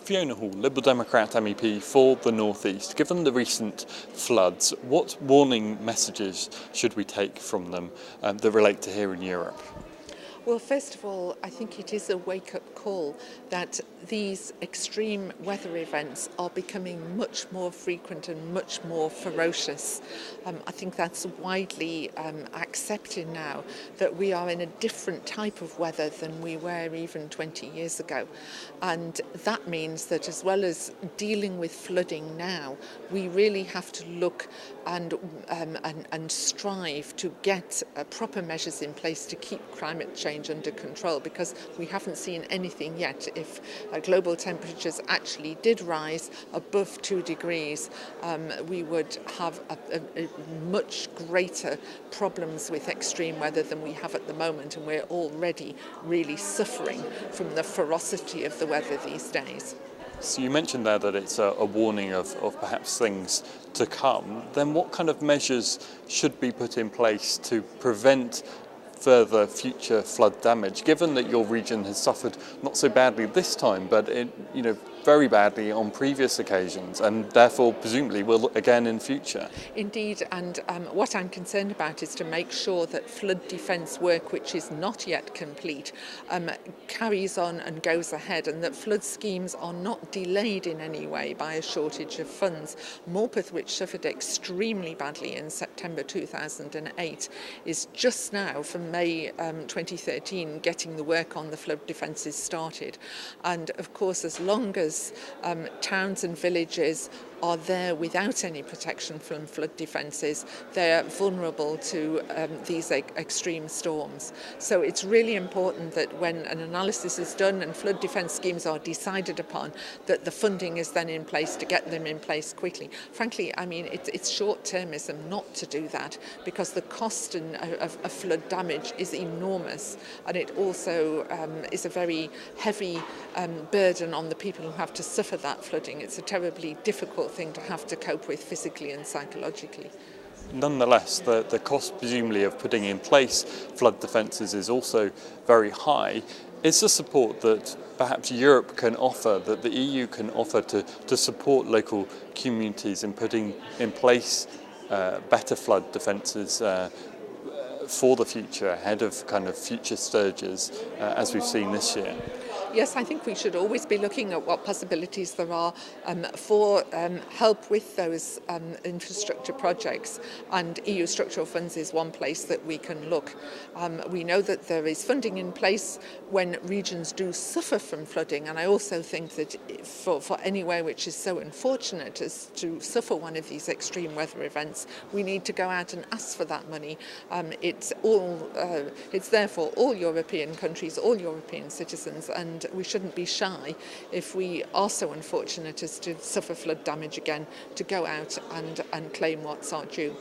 Fiona Hall, Liberal Democrat MEP for the North East. Given the recent floods, what warning messages should we take from them that relate to here in Europe? Well, first of all, I think it is a wake-up call that these extreme weather events are becoming much more frequent and much more ferocious. I think that's widely accepted now, that we are in a different type of weather than we were even 20 years ago. And that means that as well as dealing with flooding now, we really have to look and strive to get proper measures in place to keep climate change under control, because we haven't seen anything yet. If global temperatures actually did rise above 2 degrees, we would have a much greater problems with extreme weather than we have at the moment, and we're already really suffering from the ferocity of the weather these days. So you mentioned there that it's a warning of perhaps things to come. Then what kind of measures should be put in place to prevent further future flood damage, given that your region has suffered not so badly this time, but very badly on previous occasions, and therefore presumably will again in future? Indeed, and what I'm concerned about is to make sure that flood defence work, which is not yet complete, carries on and goes ahead, and that flood schemes are not delayed in any way by a shortage of funds. Morpeth, which suffered extremely badly in September 2008, is just now, from May 2013, getting the work on the flood defences started. And of course, as long as towns and villages are there without any protection from flood defences, they are vulnerable to these extreme storms. So it's really important that when an analysis is done and flood defence schemes are decided upon, that the funding is then in place to get them in place quickly. Frankly, I mean, it's short-termism not to do that, because the cost of flood damage is enormous, and it also is a very heavy burden on the people who have to suffer that flooding. It's a terribly difficult thing to have to cope with physically and psychologically. Nonetheless, the cost presumably of putting in place flood defences is also very high. Is the support that perhaps Europe can offer, that the EU can offer to support local communities in putting in place better flood defences for the future, ahead of kind of future surges as we've seen this year? Yes, I think we should always be looking at what possibilities there are for help with those infrastructure projects, and EU structural funds is one place that we can look. We know that there is funding in place when regions do suffer from flooding, and I also think that for anywhere which is so unfortunate as to suffer one of these extreme weather events, we need to go out and ask for that money. It's there for all European countries, all European citizens, and we shouldn't be shy, if we are so unfortunate as to suffer flood damage again, to go out and claim what's our due.